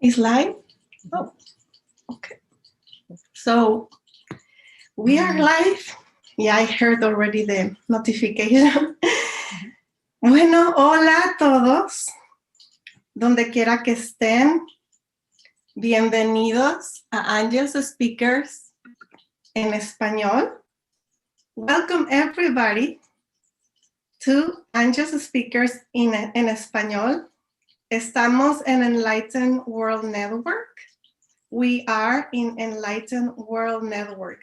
Is live? Oh, okay. So we are live. Yeah, I heard already the notification. Bueno, hola a todos, donde quiera que estén. Bienvenidos a Angelspeakers en español. Welcome everybody to Angelspeakers en español. Estamos en Enlightened World Network. We are in Enlightened World Network.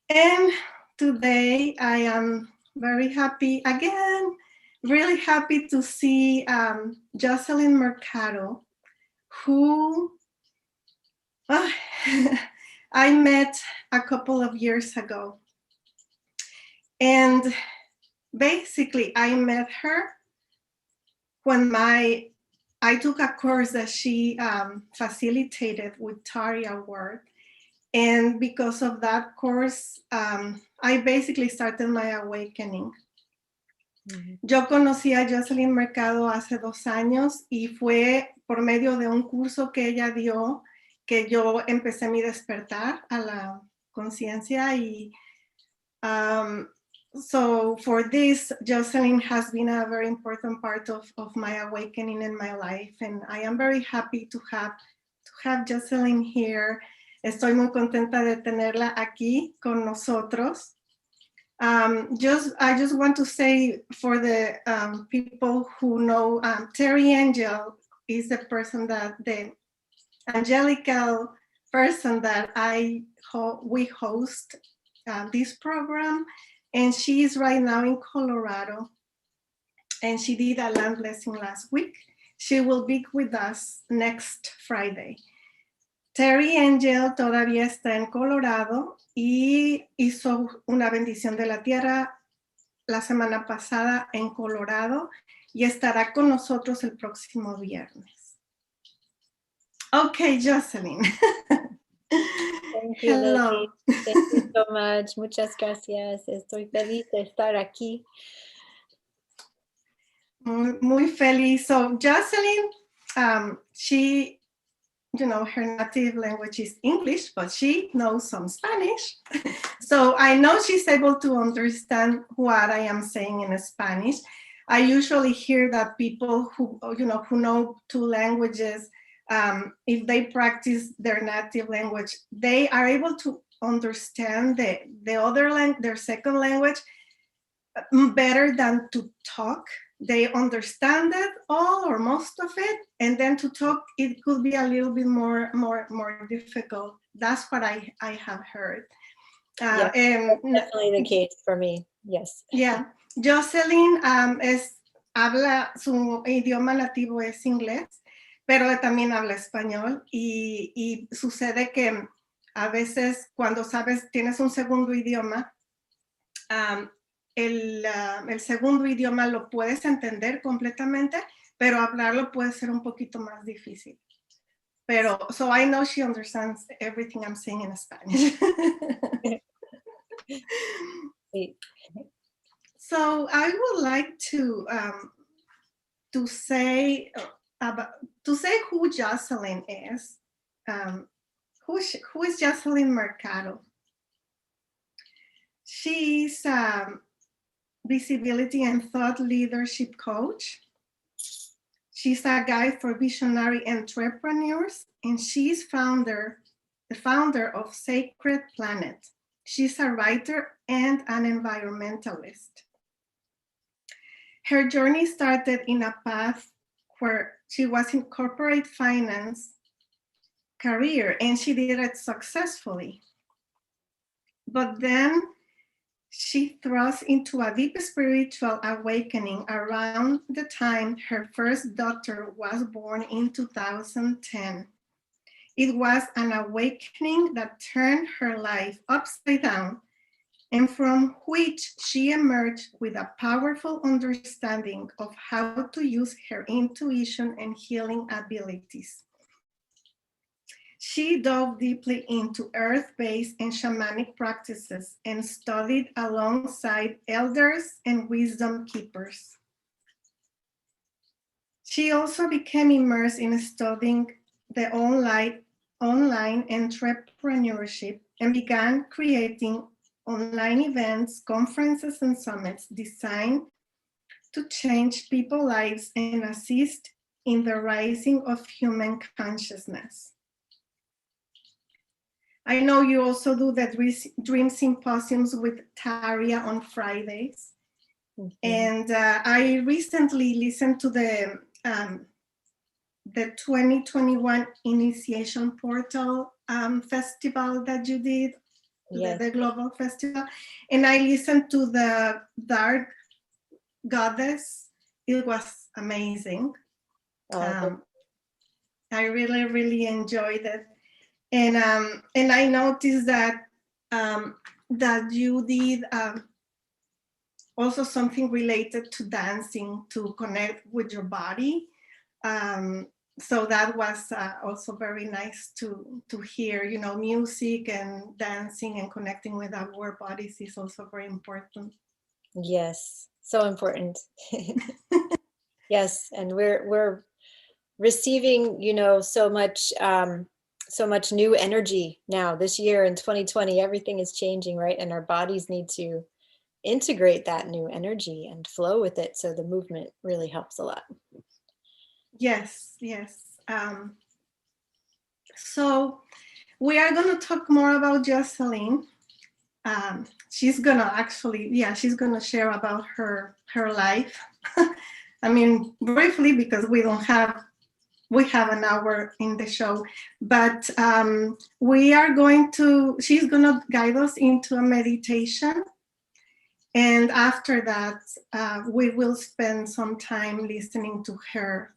And today I am very happy, again, really happy to see Jocelyn Mercado, who I met a couple of years ago. And basically I met her when I took a course that she facilitated with Tari Award. And because of that course, I basically started my awakening. Yo conocí a Jocelyn Mercado hace 2 años y fue por medio de un curso que ella dio que yo empecé mi despertar a la conciencia. Y so for this, Jocelyn has been a very important part of my awakening in my life. And I am very happy to have Jocelyn here. Estoy muy contenta de tenerla aquí con nosotros. I just want to say for the people who know, Terry Angel is the person the angelical person that we host this program, and she is right now in Colorado, and she did a land blessing last week. She will be with us next Friday. Terry Angel todavía está en Colorado y hizo una bendición de la tierra la semana pasada en Colorado y estará con nosotros el próximo viernes. Okay, Jocelyn. Thank you, Hello. Lily. Thank you so much. Muchas gracias. Estoy feliz de estar aquí. Muy feliz. So Jocelyn, she, her native language is English, but she knows some Spanish. So I know she's able to understand what I am saying in Spanish. I usually hear that people who know 2 languages, if they practice their native language, they are able to understand the other their second language better than to talk. They understand it all or most of it, and then to talk, it could be a little bit more difficult. That's what I have heard. Yeah, and that's definitely the case for me. Yes. Yeah, Jocelyn habla, su idioma nativo es inglés, pero también habla español y sucede que a veces cuando tienes un segundo idioma, el segundo idioma lo puedes entender completamente, pero hablarlo puede ser un poquito más difícil. Pero, so I know she understands everything I'm saying in Spanish. So I would like to say who Jocelyn is. Who is Jocelyn Mercado? She's visibility and thought leadership coach. She's a guide for visionary entrepreneurs, and she's the founder of Sacred Planet. She's a writer and an environmentalist. Her journey started in a path where she was in corporate finance career, and she did it successfully. But then she thrust into a deep spiritual awakening around the time her first daughter was born in 2010. It was an awakening that turned her life upside down, and from which she emerged with a powerful understanding of how to use her intuition and healing abilities. She dove deeply into earth-based and shamanic practices and studied alongside elders and wisdom keepers. She also became immersed in studying the online entrepreneurship and began creating online events, conferences, and summits designed to change people's lives and assist in the rising of human consciousness. I know you also do the dream symposiums with Taria on Fridays. Mm-hmm. And I recently listened to the 2021 Initiation Portal festival that you did, yes. the Global Festival. And I listened to the Dark Goddess. It was amazing. I really, really enjoyed it. And I noticed that that you did also something related to dancing to connect with your body. So that was also very nice to hear. You know, music and dancing and connecting with our bodies is also very important. Yes, so important. Yes, and we're receiving, you know, so much new energy now this year in 2020. Everything is changing, right? And our bodies need to integrate that new energy and flow with it. So the movement really helps a lot. Yes, yes. So we are going to talk more about Jocelyn. She's gonna she's gonna share about her life. I mean, briefly, because we have an hour in the show, but she's gonna guide us into a meditation. And after that, we will spend some time listening to her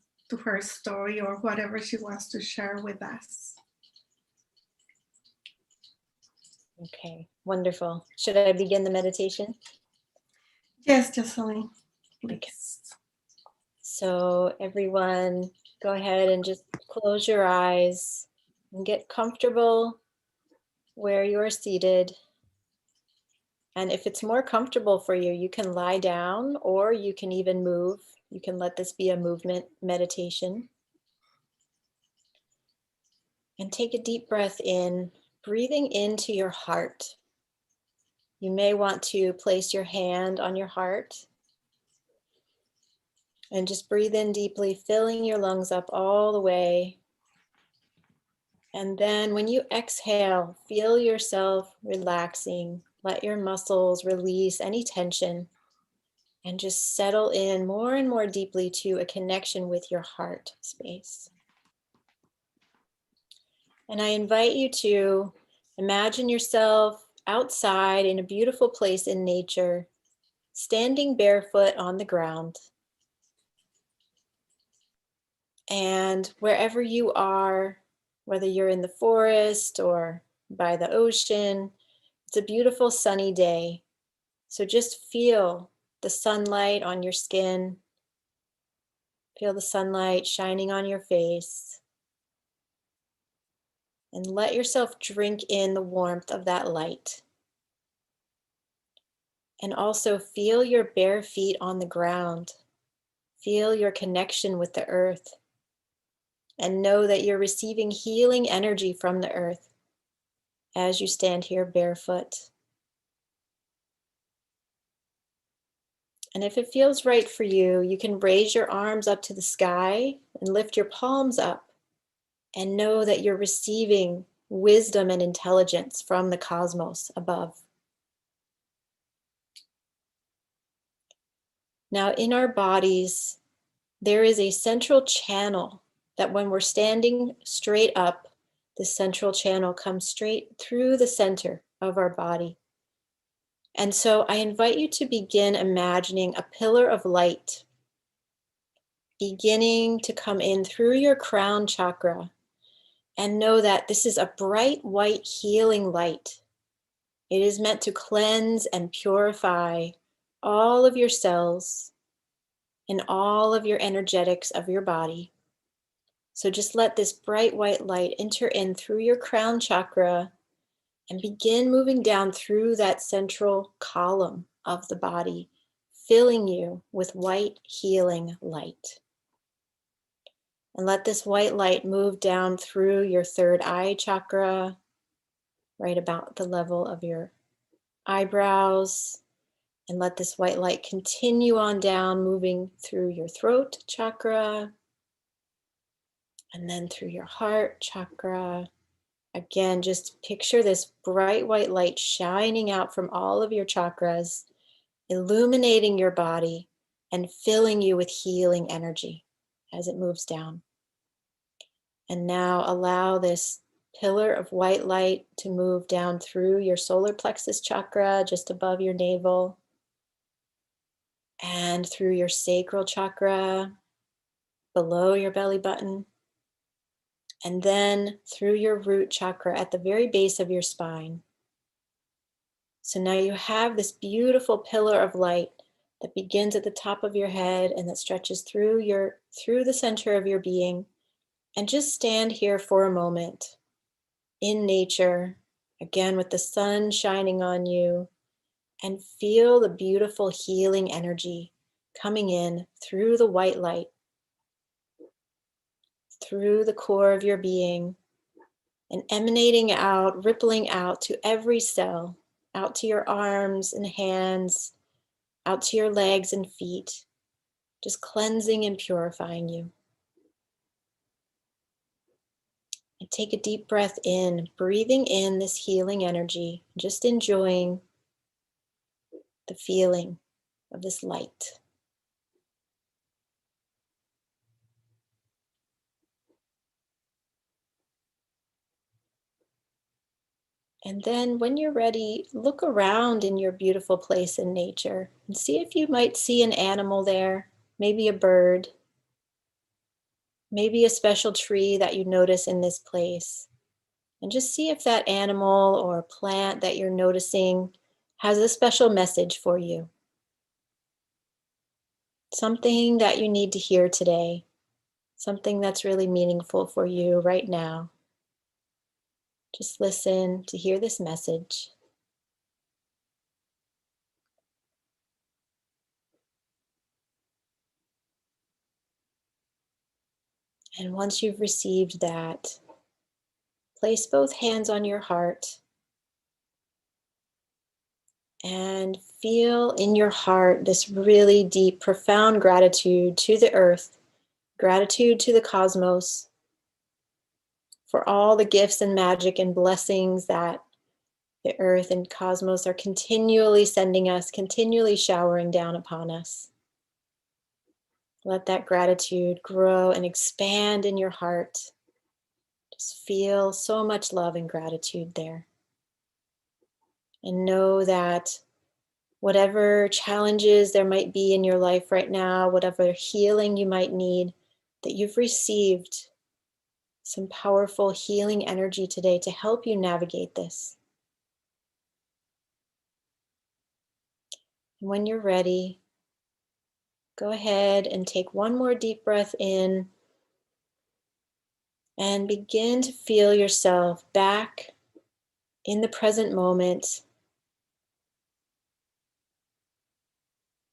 story or whatever she wants to share with us. Okay, wonderful. Should I begin the meditation? Yes, Jocelyn, please. Okay. So everyone, go ahead and just close your eyes and get comfortable where you're seated. And if it's more comfortable for you, you can lie down or you can even move. You can let this be a movement meditation. And take a deep breath in, breathing into your heart. You may want to place your hand on your heart and just breathe in deeply, filling your lungs up all the way. And then when you exhale, feel yourself relaxing. Let your muscles release any tension and just settle in more and more deeply to a connection with your heart space. And I invite you to imagine yourself outside in a beautiful place in nature, standing barefoot on the ground. And wherever you are, whether you're in the forest or by the ocean, it's a beautiful sunny day. So just feel the sunlight on your skin. Feel the sunlight shining on your face. And let yourself drink in the warmth of that light. And also feel your bare feet on the ground. Feel your connection with the earth. And know that you're receiving healing energy from the earth as you stand here barefoot. And if it feels right for you, you can raise your arms up to the sky and lift your palms up and know that you're receiving wisdom and intelligence from the cosmos above. Now, in our bodies, there is a central channel that when we're standing straight up, the central channel comes straight through the center of our body. And so I invite you to begin imagining a pillar of light beginning to come in through your crown chakra, and know that this is a bright white healing light. It is meant to cleanse and purify all of your cells and all of your energetics of your body. So just let this bright white light enter in through your crown chakra and begin moving down through that central column of the body, filling you with white healing light. And let this white light move down through your third eye chakra, right about the level of your eyebrows. And let this white light continue on down, moving through your throat chakra, and then through your heart chakra. Again, just picture this bright white light shining out from all of your chakras, illuminating your body and filling you with healing energy as it moves down. And now allow this pillar of white light to move down through your solar plexus chakra, just above your navel, and through your sacral chakra, below your belly button, and then through your root chakra at the very base of your spine. So now you have this beautiful pillar of light that begins at the top of your head and that stretches through the center of your being. And just stand here for a moment in nature, again with the sun shining on you, and feel the beautiful healing energy coming in through the white light, through the core of your being, and emanating out, rippling out to every cell, out to your arms and hands, out to your legs and feet, just cleansing and purifying you. And take a deep breath in, breathing in this healing energy, just enjoying the feeling of this light. And then when you're ready, look around in your beautiful place in nature and see if you might see an animal there, maybe a bird, maybe a special tree that you notice in this place. And just see if that animal or plant that you're noticing has a special message for you. Something that you need to hear today, something that's really meaningful for you right now. Just listen to hear this message. And once you've received that, place both hands on your heart and feel in your heart this really deep, profound gratitude to the earth, gratitude to the cosmos for all the gifts and magic and blessings that the earth and cosmos are continually sending us, continually showering down upon us. Let that gratitude grow and expand in your heart. Just feel so much love and gratitude there. And know that whatever challenges there might be in your life right now, whatever healing you might need, that you've received some powerful healing energy today to help you navigate this. And when you're ready, go ahead and take one more deep breath in and begin to feel yourself back in the present moment.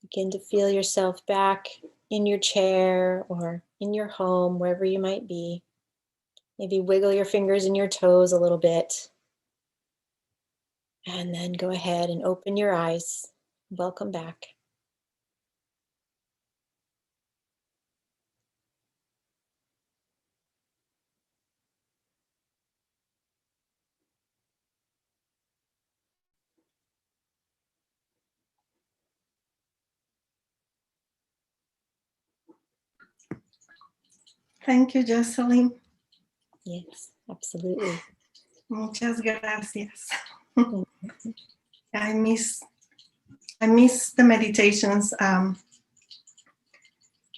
Begin to feel yourself back in your chair or in your home, wherever you might be. Maybe wiggle your fingers and your toes a little bit. And then go ahead and open your eyes. Welcome back. Thank you, Jocelyn. Yes, absolutely. Muchas gracias. I miss the meditations. I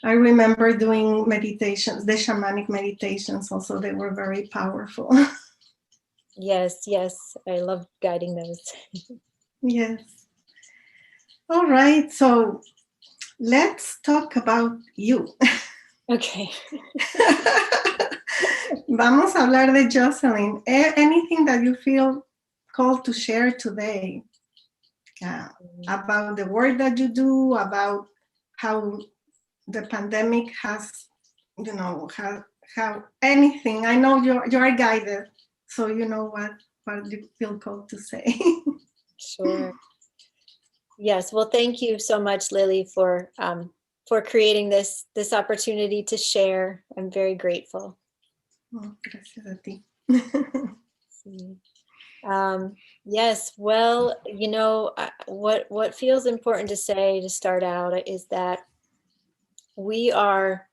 remember doing meditations, the shamanic meditations also, they were very powerful. Yes, I love guiding those. Yes. All right, so let's talk about you. Okay. Vamos a hablar de Jocelyn. Anything that you feel called to share today about the work that you do, about how the pandemic has anything. I know you're guided, so you know what you feel called to say. Sure. Yes. Well, thank you so much, Lily, for creating this opportunity to share. I'm very grateful. Oh, gracias a ti. Yes. Well, you know, what feels important to say to start out is that we are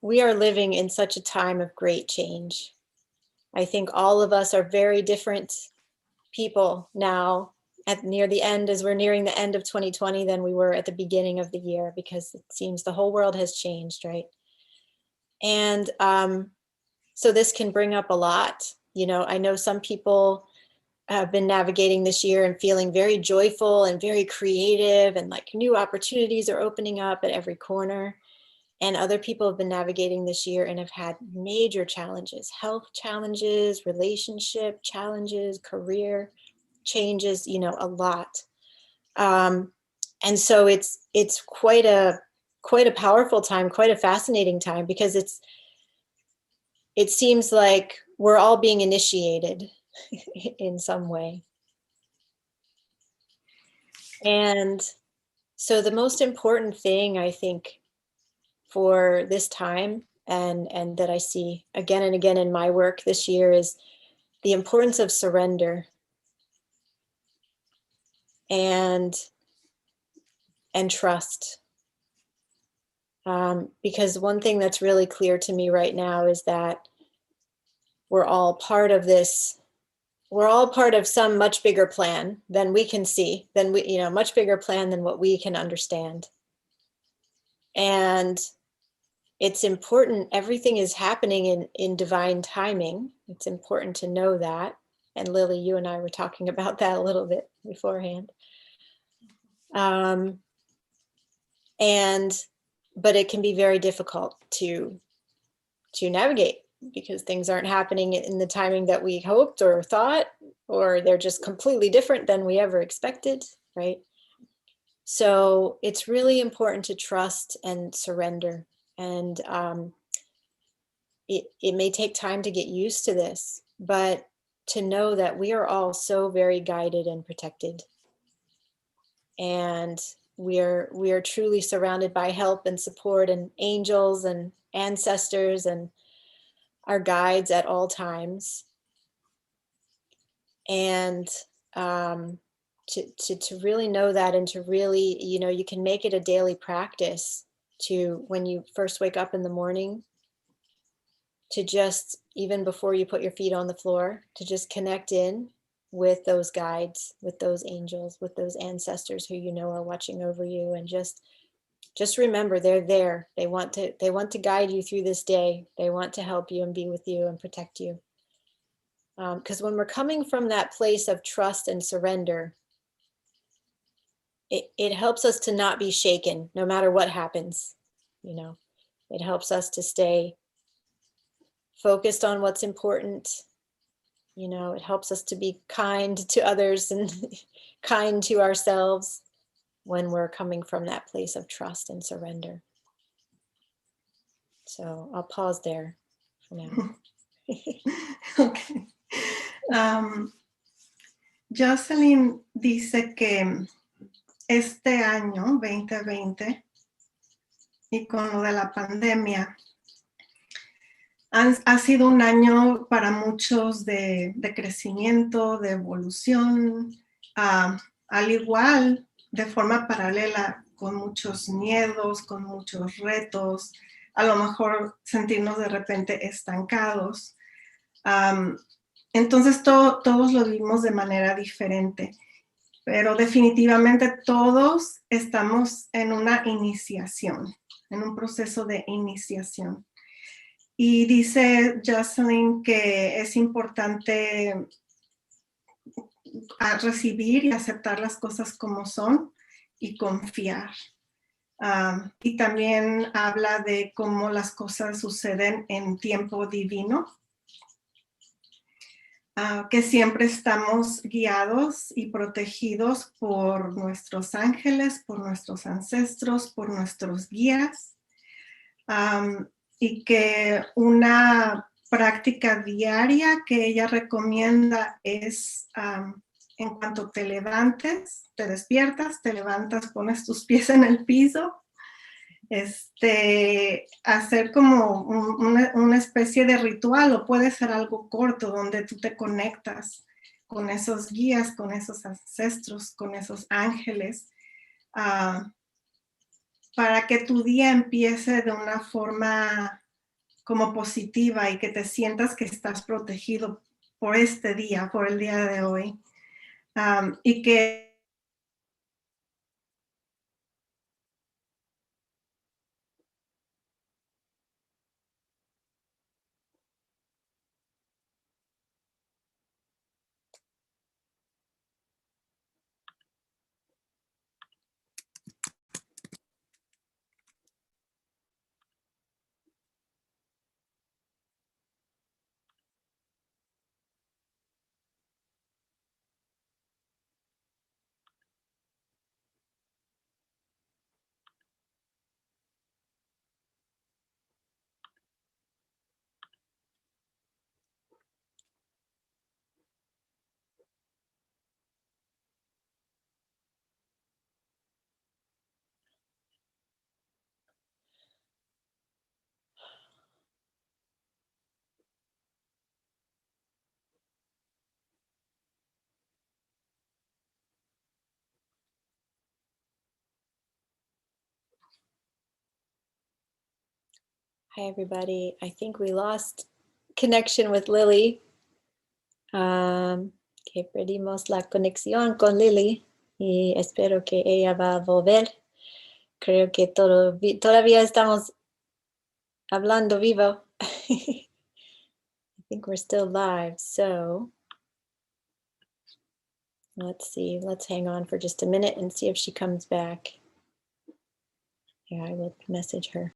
living in such a time of great change. I think all of us are very different people now near the end, as we're nearing the end of 2020, than we were at the beginning of the year, because it seems the whole world has changed, right? And so this can bring up a lot. You know, I know some people have been navigating this year and feeling very joyful and very creative, and like new opportunities are opening up at every corner. And other people have been navigating this year and have had major challenges, health challenges, relationship challenges, career changes, you know, a lot. And so it's quite a powerful time, quite a fascinating time, because it seems like we're all being initiated in some way. And so the most important thing, I think, for this time, and that I see again and again in my work this year, is the importance of surrender and trust. Because one thing that's really clear to me right now is that we're all part of this. We're all part of some much bigger plan than we can see, than we, you know, much bigger plan than what we can understand. And it's important, everything is happening in divine timing. It's important to know that. And Lily, you and I were talking about that a little bit beforehand. But it can be very difficult to navigate, because things aren't happening in the timing that we hoped or thought, or they're just completely different than we ever expected, right? So it's really important to trust and surrender. And it may take time to get used to this, but to know that we are all so very guided and protected. And we are truly surrounded by help and support and angels and ancestors and our guides at all times. And to really know that, and to really, you know, you can make it a daily practice to, when you first wake up in the morning, to just, even before you put your feet on the floor, to just connect in with those guides, with those angels, with those ancestors who you know are watching over you, and just remember they're there. They want to guide you through this day. They want to help you and be with you and protect you. Because when we're coming from that place of trust and surrender, it helps us to not be shaken no matter what happens. You know, it helps us to stay focused on what's important. You know, it helps us to be kind to others and kind to ourselves when we're coming from that place of trust and surrender. So I'll pause there for now. Okay. Jocelyn dice que este año 2020 y con lo de la pandemia ha sido un año para muchos de crecimiento, de evolución, al igual, de forma paralela, con muchos miedos, con muchos retos, a lo mejor sentirnos de repente estancados. Entonces todos lo vivimos de manera diferente, pero definitivamente todos estamos en una iniciación, en un proceso de iniciación. Y dice Jocelyn que es importante recibir y aceptar las cosas como son y confiar. Y también habla de cómo las cosas suceden en tiempo divino, que siempre estamos guiados y protegidos por nuestros ángeles, por nuestros ancestros, por nuestros guías. y que una práctica diaria que ella recomienda es en cuanto te levantes, te despiertas, te levantas, pones tus pies en el piso, hacer como una especie de ritual, o puede ser algo corto donde tú te conectas con esos guías, con esos ancestros, con esos ángeles, para que tu día empiece de una forma como positiva y que te sientas que estás protegido por este día, por el día de hoy. Y que Hi, everybody. I think we lost connection with Lily. Que perdimos la conexión con Lily y espero que ella va a volver. Creo que todavía estamos hablando vivo. I think we're still live, so let's see. Let's hang on for just a minute and see if she comes back. Yeah, I will message her.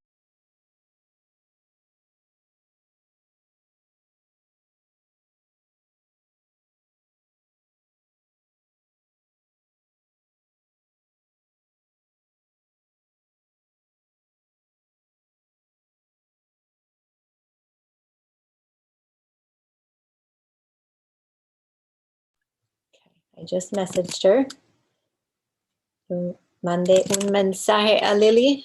I just messaged her. Mandé un mensaje a Lily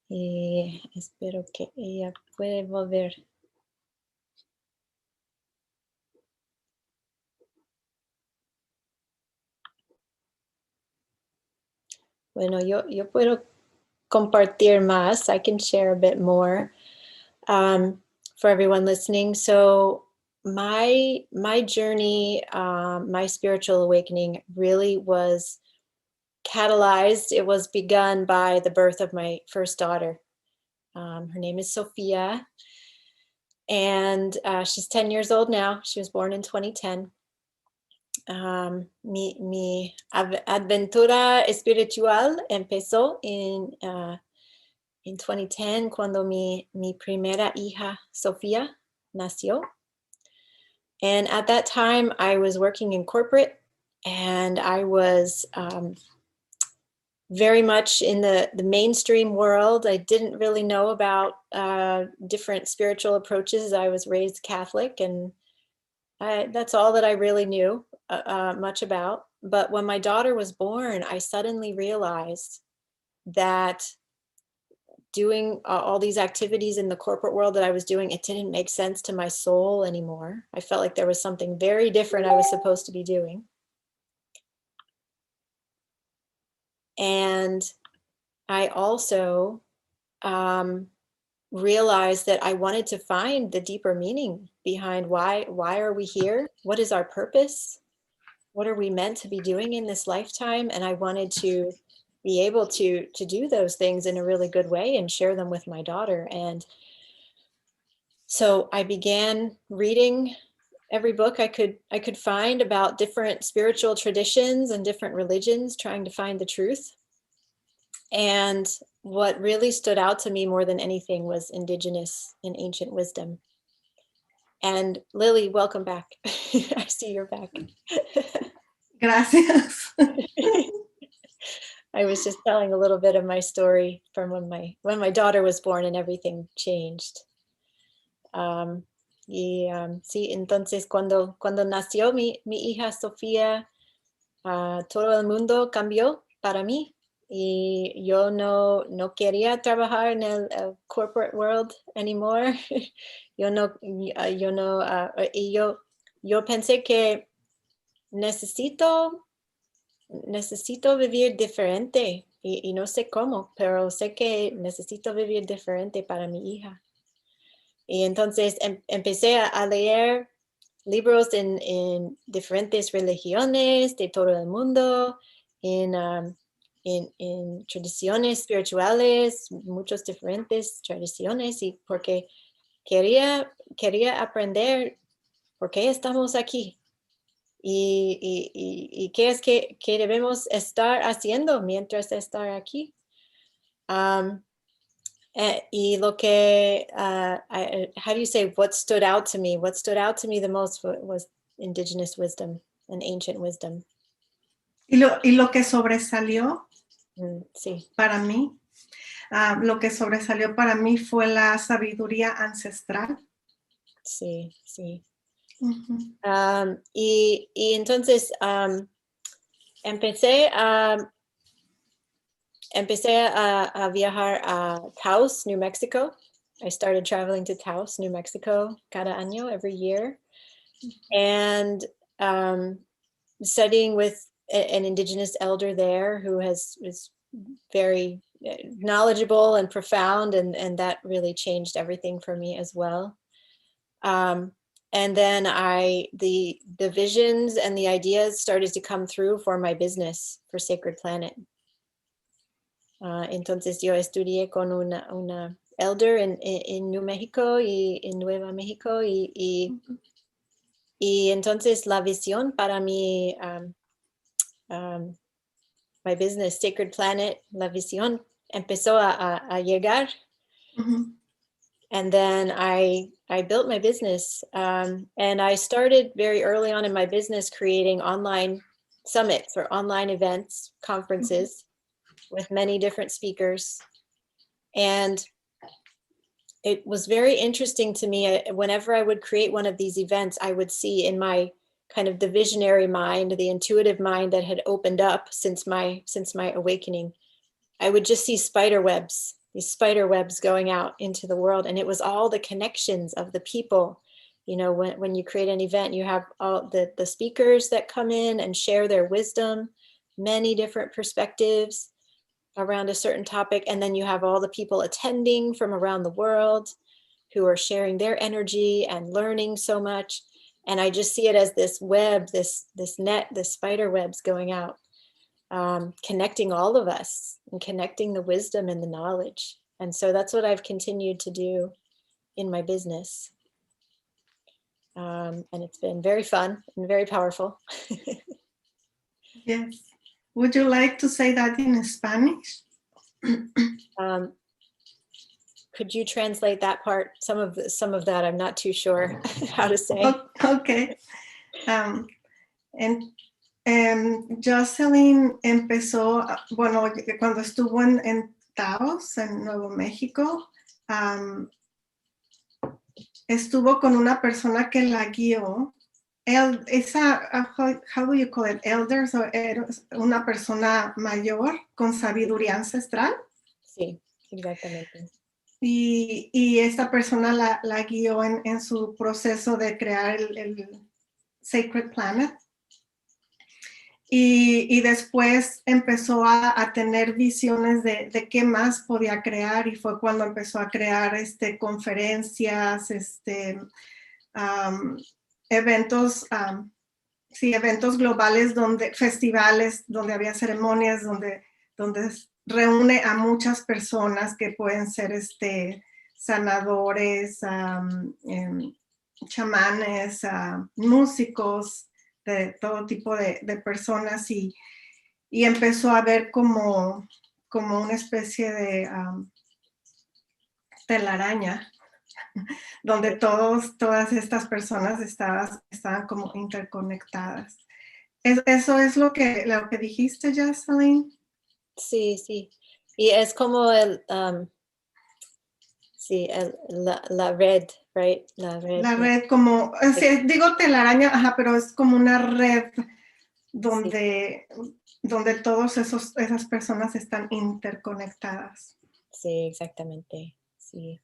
y espero que ella pueda volver. Bueno, yo puedo compartir más. I can share a bit more for everyone listening. So my journey, my spiritual awakening really was catalyzed. It was begun by the birth of my first daughter. Her name is Sophia, and she's 10 years old now. She was born in 2010. Mi aventura espiritual empezó in 2010 cuando mi primera hija, Sofía, nació. And at that time, I was working in corporate, and I was very much in the mainstream world. I didn't really know about different spiritual approaches. I was raised Catholic, and that's all that I really knew much about. But when my daughter was born, I suddenly realized that doing all these activities in the corporate world that I was doing, it didn't make sense to my soul anymore. I felt like there was something very different I was supposed to be doing. And I also realized that I wanted to find the deeper meaning behind why are we here? What is our purpose? What are we meant to be doing in this lifetime? And I wanted to be able to do those things in a really good way and share them with my daughter. And so I began reading every book I could find about different spiritual traditions and different religions, trying to find the truth. And what really stood out to me more than anything was indigenous and ancient wisdom. And Lily, welcome back. I see you're back. Gracias. I was just telling a little bit of my story from when my daughter was born and everything changed. Sí, entonces cuando nació mi hija Sofía, todo el mundo cambió para mí y yo no quería trabajar en el corporate world anymore. Yo no, y yo pensé que necesito vivir diferente y no sé cómo, pero sé que necesito vivir diferente para mi hija. Y entonces empecé a leer libros en diferentes religiones de todo el mundo, en tradiciones espirituales, muchas diferentes tradiciones, y porque quería aprender por qué estamos aquí y qué es que debemos estar haciendo mientras estar aquí. Y lo que, how do you say, what stood out to me? What stood out to me the most was indigenous wisdom and ancient wisdom. Y lo que sobresalió Sí. para mí, lo que sobresalió para mí fue la sabiduría ancestral. Sí, sí. Uh-huh. Y entonces empecé a viajar a Taos, New Mexico. I started traveling to Taos, New Mexico, cada año, every year, and studying with an indigenous elder there who is very knowledgeable and profound, and that really changed everything for me as well. And then the visions and the ideas started to come through for my business for Sacred Planet. Entonces yo estudié con una elder en New Mexico y en Nueva México y entonces la visión para mi my business, Sacred Planet, la visión empezó a llegar. Uh-huh. And then I built my business, and I started very early on in my business creating online summits or online events, conferences with many different speakers. And it was very interesting to me. Whenever I would create one of these events, I would see in my kind of the visionary mind, the intuitive mind that had opened up since my awakening, I would just see these spider webs going out into the world. And it was all the connections of the people. You know, when you create an event, you have all the speakers that come in and share their wisdom, many different perspectives around a certain topic. And then you have all the people attending from around the world who are sharing their energy and learning so much. And I just see it as this web, this net, this spider webs going out, connecting all of us and connecting the wisdom and the knowledge. And so that's what I've continued to do in my business. And it's been very fun and very powerful. Yes. Would you like to say that in Spanish? Could you translate that part? Some of that I'm not too sure how to say. Okay. Jocelyn empezó, bueno, cuando estuvo en Taos, en Nuevo México, estuvo con una persona que la guió. How do you call it? Elders, o una persona mayor con sabiduría ancestral. Sí, exactamente. Y esta persona la guió en su proceso de crear el Sacred Planet. Y después empezó a tener visiones de qué más podía crear, y fue cuando empezó a crear conferencias, eventos, eventos globales, festivales, donde había ceremonias, donde reúne a muchas personas que pueden ser sanadores, chamanes, músicos, de todo tipo de personas, y empezó a ver como una especie de telaraña donde todas estas personas estaban como interconectadas. ¿Eso es lo que dijiste, Jocelyn? Sí, sí. Y es como sí, la red, right? La red. La red como, digo telaraña, ajá, pero es como una red Sí, donde, donde todas esas personas están interconectadas. sí, exactamente. Sí.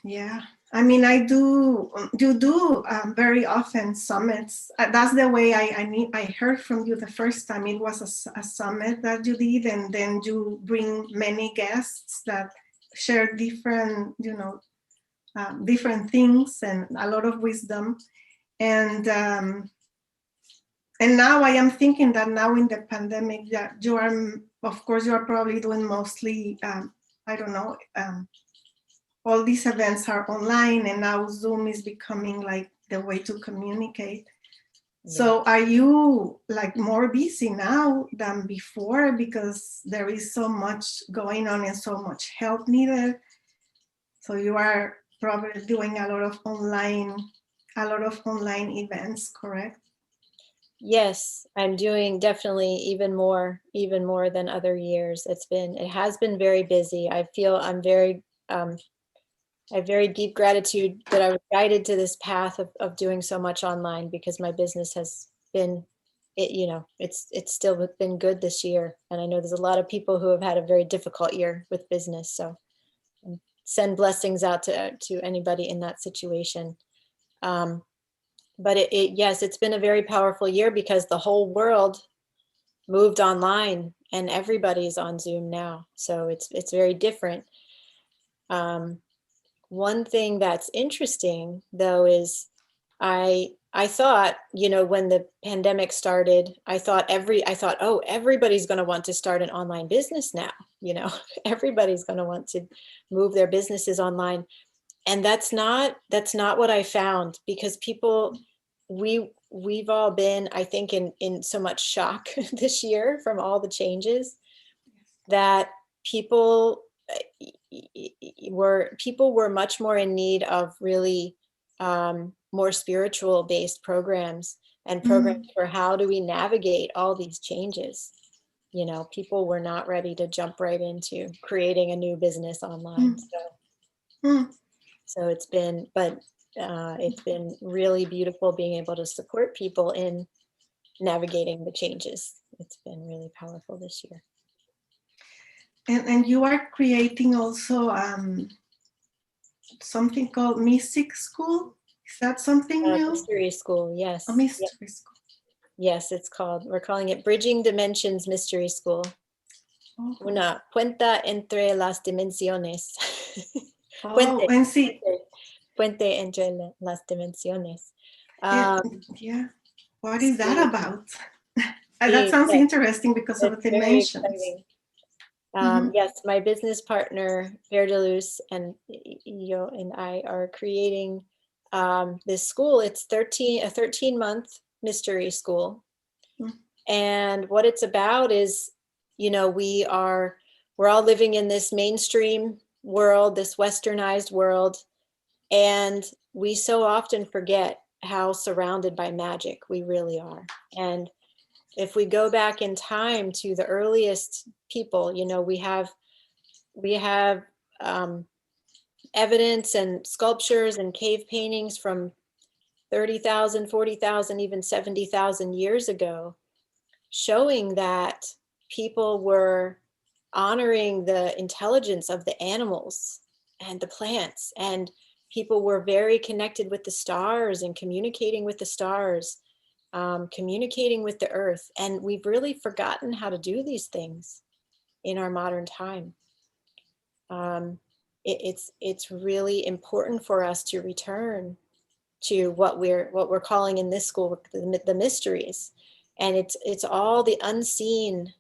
Yeah, I mean, you do very often summits. That's the way I heard from you the first time. It was a summit that you did, and then you bring many guests that share different, different things and a lot of wisdom. And now I am thinking that now in the pandemic, that you are, of course, you are probably doing mostly, I don't know, all these events are online, and now Zoom is becoming like the way to communicate. Yeah. So are you like more busy now than before because there is so much going on and so much help needed? So you are probably doing a lot of online events, correct? Yes, I'm doing definitely even more than other years. It has been very busy. I feel I have very deep gratitude that I was guided to this path of doing so much online, because my business has been, it's still been good this year. And I know there's a lot of people who have had a very difficult year with business. So send blessings out to anybody in that situation. But yes, it's been a very powerful year because the whole world moved online and everybody's on Zoom now. So it's very different. One thing that's interesting though is I thought, when the pandemic started, I thought, oh, everybody's going to want to start an online business now. Everybody's going to want to move their businesses online. And that's not what I found, because we've all been, I think, in so much shock this year from all the changes, that people were much more in need of really more spiritual based programs, and programs for how do we navigate all these changes. People were not ready to jump right into creating a new business online. So it's been really beautiful being able to support people in navigating the changes. It's been really powerful this year. And you are creating also something called Mystic School. Is that something new? Mystery School, yes. A mystery school. Yes, we're calling it Bridging Dimensions Mystery School. Oh. Una puente entre las dimensiones. Oh, and see. Puente entre las dimensiones. Yeah. What is that about? That sounds yes, interesting because of the dimensions. Yes, my business partner, Verdeluz, and Yo and I are creating this school. It's a 13-month mystery school. And what it's about is, we're all living in this mainstream world, this westernized world, and we so often forget how surrounded by magic we really are. And if we go back in time to the earliest people, we have evidence and sculptures and cave paintings from 30,000, 40,000, even 70,000 years ago, showing that people were honoring the intelligence of the animals and the plants, and people were very connected with the stars and communicating with the stars, communicating with the earth. And we've really forgotten how to do these things in our modern time. It's really important for us to return to what we're calling in this school the mysteries, and it's all the unseen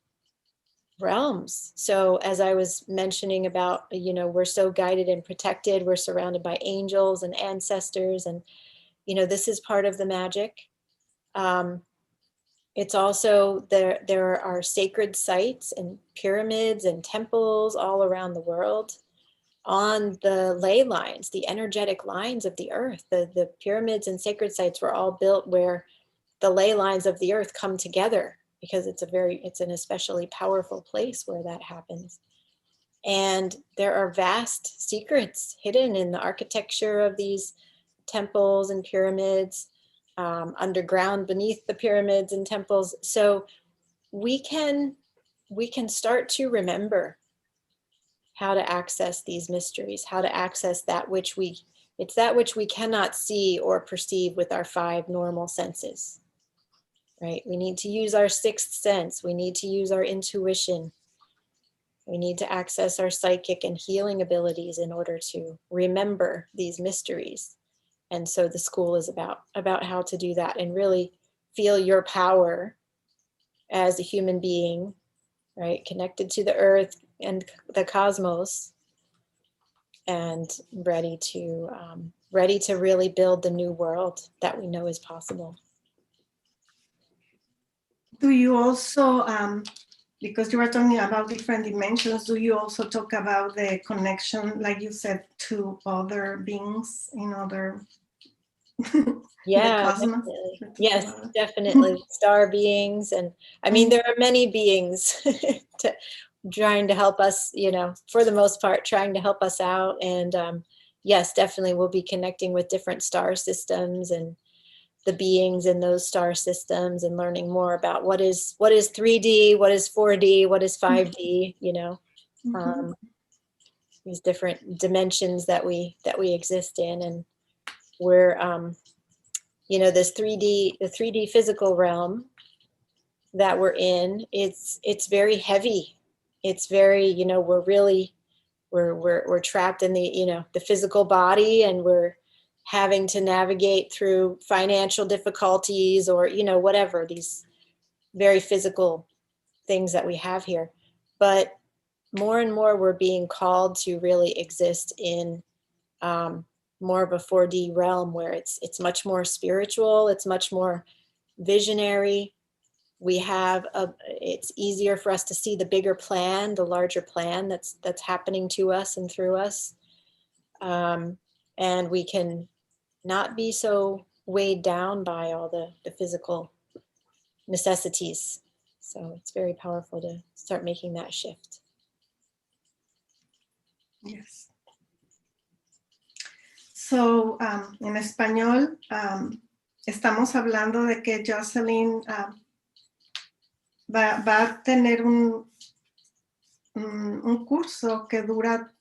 realms. So as I was mentioning about, we're so guided and protected, we're surrounded by angels and ancestors, and this is part of the magic. It's also there are sacred sites and pyramids and temples all around the world on the ley lines, the energetic lines of the earth. The pyramids and sacred sites were all built where the ley lines of the earth come together. because it's an especially powerful place where that happens. And there are vast secrets hidden in the architecture of these temples and pyramids, underground beneath the pyramids and temples. So we can start to remember how to access these mysteries, how to access that which it's that which we cannot see or perceive with our 5 normal senses, right? We need to use our 6th sense. We need to use our intuition. We need to access our psychic and healing abilities in order to remember these mysteries. And so the school is about how to do that and really feel your power as a human being, right? Connected to the earth and the cosmos, and ready to really build the new world that we know is possible. Do you also, because you were talking about different dimensions, do you also talk about the connection, like you said, to other beings in other Yeah, the cosmos? definitely. Yes, definitely. Star beings. And I mean, there are many beings trying to help us, for the most part, trying to help us out. And yes, definitely we'll be connecting with different star systems and the beings in those star systems and learning more about what is 3D, what is 4D, what is 5D, these different dimensions that we exist in. And we're, this the 3D physical realm that we're in, it's very heavy. It's very, we're trapped in the physical body, and we're having to navigate through financial difficulties or, whatever, these very physical things that we have here. But more and more we're being called to really exist in more of a 4D realm where it's much more spiritual, it's much more visionary. It's easier for us to see the bigger plan, the larger plan that's happening to us and through us. And we can not be so weighed down by all the physical necessities. So it's very powerful to start making that shift. Yes. So, en español, estamos hablando de que Jocelyn va a tener un curso que dura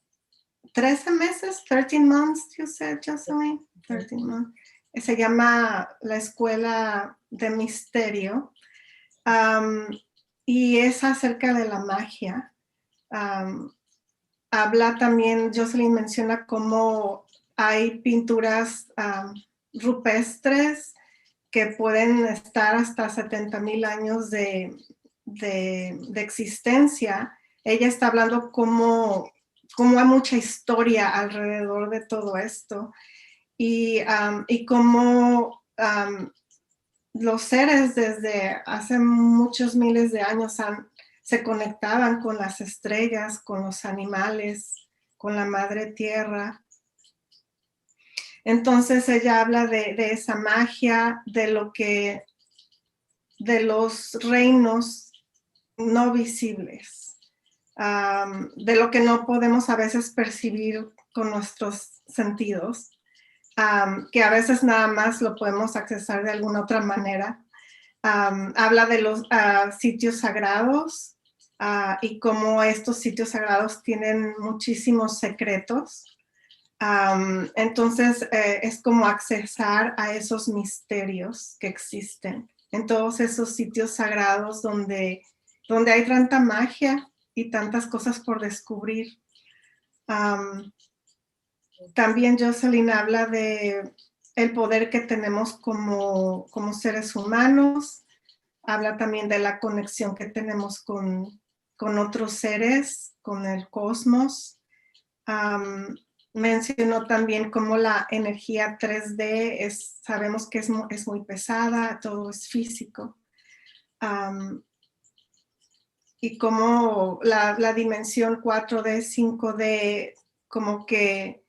13 meses, 13 months, you said, Jocelyn? 13 months. Se llama la Escuela de Misterio. Y es acerca de la magia. Habla también, Jocelyn menciona cómo hay pinturas rupestres que pueden estar hasta 70,000 años de existencia. Ella está hablando cómo hay mucha historia alrededor de todo esto y cómo los seres desde hace muchos miles de años se conectaban con las estrellas, con los animales, con la madre tierra. Entonces ella habla de esa magia, de los reinos no visibles, de lo que no podemos a veces percibir con nuestros sentidos, que a veces nada más lo podemos accesar de alguna otra manera. Habla de los sitios sagrados y cómo estos sitios sagrados tienen muchísimos secretos. Entonces es como accesar a esos misterios que existen en todos esos sitios sagrados donde hay tanta magia y tantas cosas por descubrir. También Jocelyn habla de el poder que tenemos como seres humanos. Habla también de la conexión que tenemos con otros seres, con el cosmos. Mencionó también cómo la energía 3D sabemos que es muy pesada, todo es físico. Y cómo la dimensión 4D, 5D, como que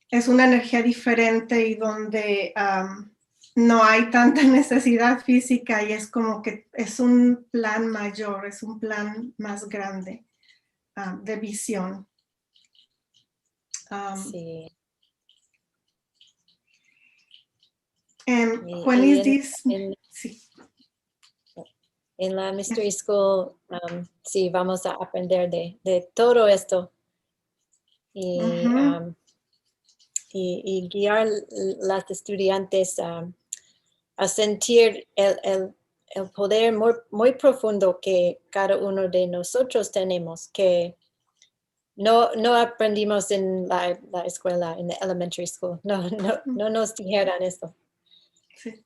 es una energía diferente y donde no hay tanta necesidad física y es como que es un plan mayor, es un plan más grande de visión. Sí. And Y, when y is this? Sí. en la Mystery School, sí, vamos a aprender de todo esto y, y guiar las estudiantes a sentir el poder muy profundo que cada uno de nosotros tenemos, que no aprendimos en la escuela, en la elementary school. No nos dijeron esto. Sí.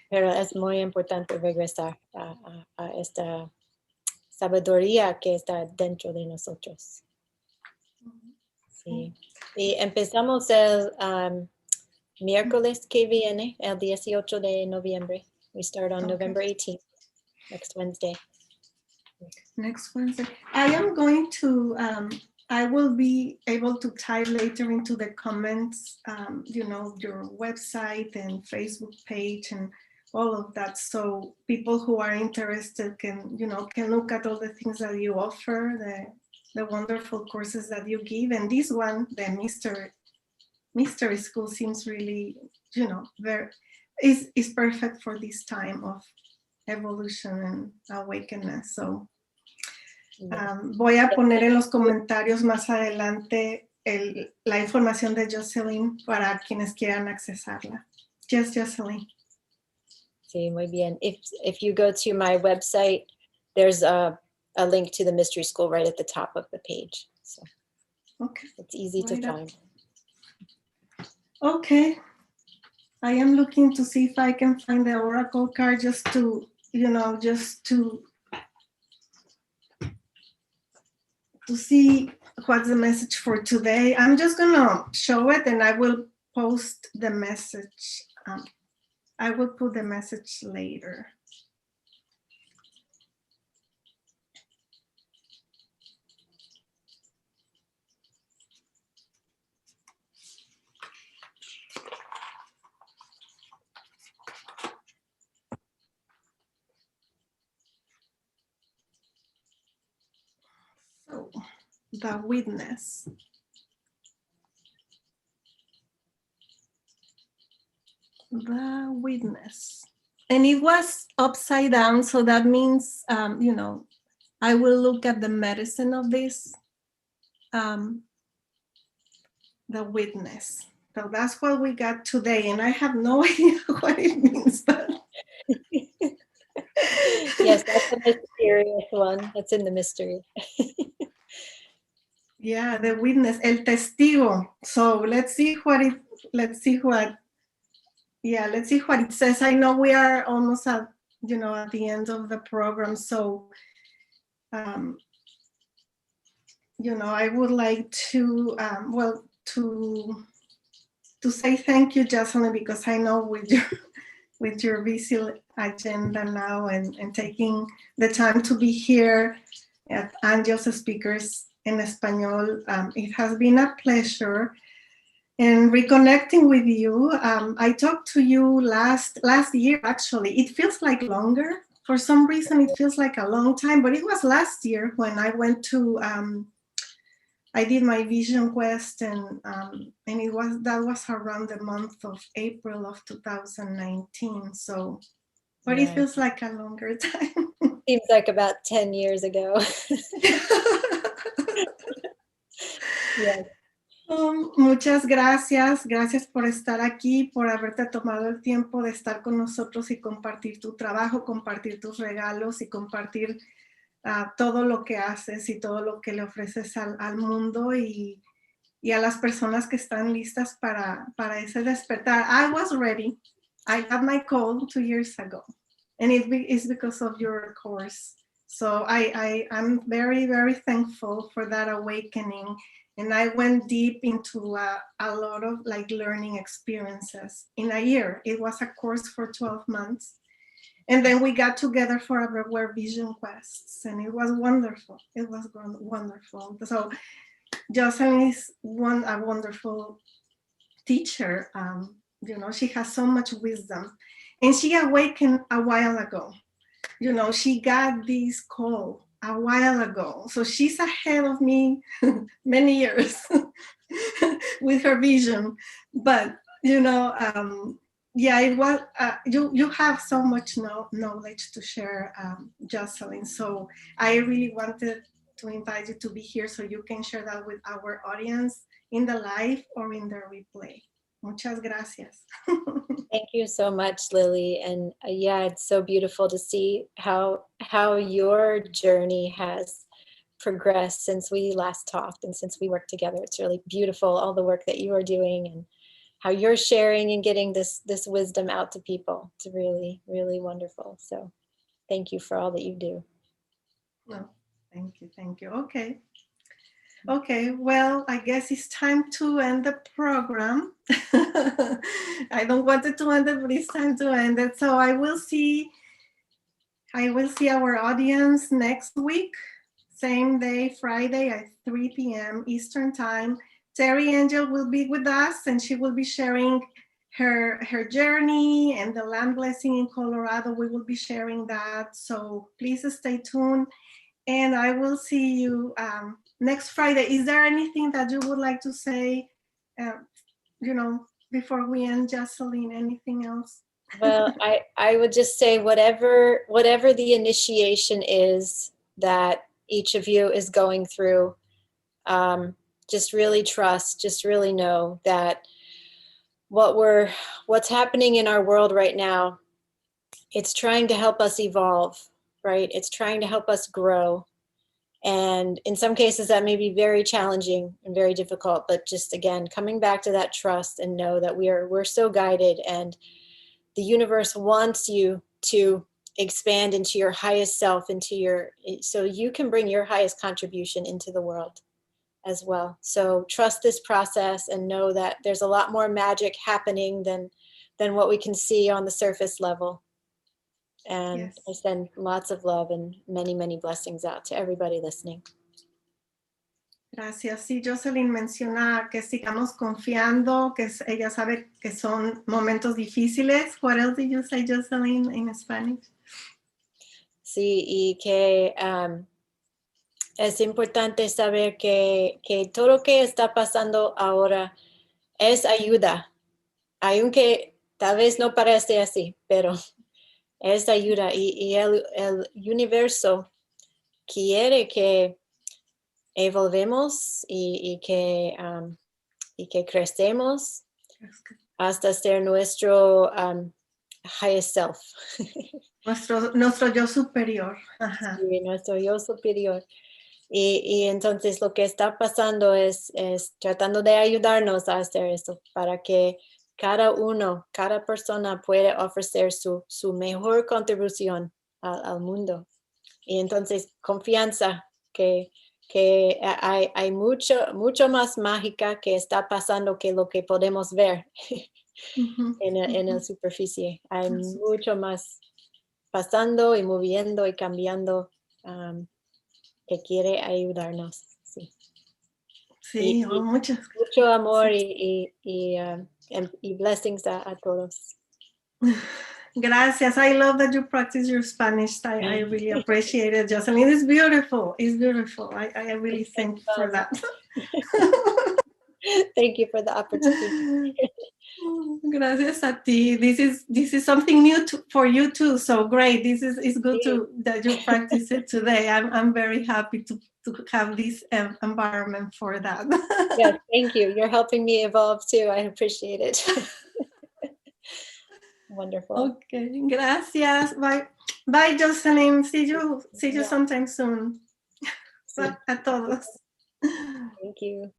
Pero es muy importante regresar a esta sabiduría que está dentro de nosotros. Sí. Y empezamos el miércoles que viene, el 18 de noviembre. We start on November 18th, next Wednesday. Next Wednesday. I am going to, I will be able to type later into the comments, you know, your website and Facebook page and all of that. So people who are interested can, you know, can look at all the things that you offer, the wonderful courses that you give. And this one, the Mystery School seems really, you know, is perfect for this time of evolution and awakeness. So voy a poner en los comentarios más adelante la información de Jocelyn para quienes quieran accesarla. Yes, Jocelyn. Sí, muy bien. If you go to my website, there's a link to the Mystery School right at the top of the page. So okay. It's easy to find. Okay. I am looking to see if I can find the Oracle card just to, you know, just to see what's the message for today. I'm just gonna show it and I will post the message. I will put the message later. So, the witness. The witness. And it was upside down, so that means, you know, I will look at the medicine of this, the witness. So that's what we got today, and I have no idea what it means. But Yes, that's a mysterious one. That's in the mystery. Yeah, the witness, el testigo. So let's see what it says. I know we are almost at, you know, at the end of the program, so you know, I would like to to say thank you, Jocelyn, because I know with your busy agenda now and taking the time to be here at Angelspeakers en español, it has been a pleasure. And reconnecting with you, I talked to you last year, actually. It feels like longer. For some reason, it feels like a long time, but it was last year when I went to, I did my vision quest, and that was around the month of April of 2019. So, but Yeah. it feels like a longer time. Seems like about 10 years ago. Yes. Muchas gracias. Gracias por estar aquí, por haberte tomado el tiempo de estar con nosotros y compartir tu trabajo, compartir tus regalos y compartir todo lo que haces y todo lo que le ofreces al mundo y a las personas que están listas para ese despertar. I was ready. I got my call 2 years ago, and it's because of your course. So I'm very, very thankful for that awakening. And I went deep into a lot of like learning experiences in a year. It was a course for 12 months. And then we got together for our vision quests, and it was wonderful. It was wonderful. So Jocelyn is a wonderful teacher. You know, she has so much wisdom. And she awakened a while ago. You know, she got this call a while ago. So she's ahead of me many years with her vision. But, you know, yeah, it was, you have so much knowledge to share, Jocelyn. So I really wanted to invite you to be here so you can share that with our audience in the live or in the replay. Muchas gracias. Thank you so much, Lily. And yeah, it's so beautiful to see how your journey has progressed since we last talked and since we worked together. It's really beautiful, all the work that you are doing and how you're sharing and getting this wisdom out to people. It's really, really wonderful. So thank you for all that you do. No, thank you. Okay. Okay, well, I guess it's time to end the program. I don't want it to end it, but it's time to end it. So I will see our audience next week, same day, Friday at 3 p.m. Eastern Time. Terry Angel will be with us and she will be sharing her journey and the land blessing in Colorado. We will be sharing that. So please stay tuned. And I will see you next Friday. Is there anything that you would like to say, you know, before we end, Jocelyn? Anything else? Well, I would just say whatever the initiation is that each of you is going through, just really trust, just really know that what's happening in our world right now, it's trying to help us evolve, right? It's trying to help us grow. And in some cases that may be very challenging and very difficult, but just again, coming back to that trust and know that we're so guided and the universe wants you to expand into your highest self, so you can bring your highest contribution into the world as well. So trust this process and know that there's a lot more magic happening than what we can see on the surface level. And Yes. I send lots of love and many, many blessings out to everybody listening. Gracias. Sí, Jocelyn menciona que sigamos confiando, que ella sabe que son momentos difíciles. What else did you say, Jocelyn, in Spanish? Sí, y que es importante saber que todo lo que está pasando ahora es ayuda, aunque tal vez no parece así, pero es ayuda y el universo quiere que evolvemos y que crecemos hasta ser nuestro highest self. Nuestro yo superior. Ajá. Sí, nuestro yo superior. Y entonces lo que está pasando es tratando de ayudarnos a hacer eso para que cada persona puede ofrecer su mejor contribución al mundo. Y entonces confianza que hay mucho más mágica que está pasando que lo que podemos ver en la superficie. Hay mucho más pasando y moviendo y cambiando que quiere ayudarnos. Sí, sí, mucho amor sí. y blessings a todos. Gracias. I love that you practice your Spanish. I really appreciate it, Jocelyn. It's beautiful. It's beautiful. I really thank you for that. Thank you for the opportunity. Gracias a ti. This is something new for you too. So great. This is good that you practice it today. I'm very happy to have this environment for that. Yes, thank you. You're helping me evolve too. I appreciate it. Wonderful. Okay, gracias. Bye, Jocelyn. See you sometime soon. Bye a todos. Thank you.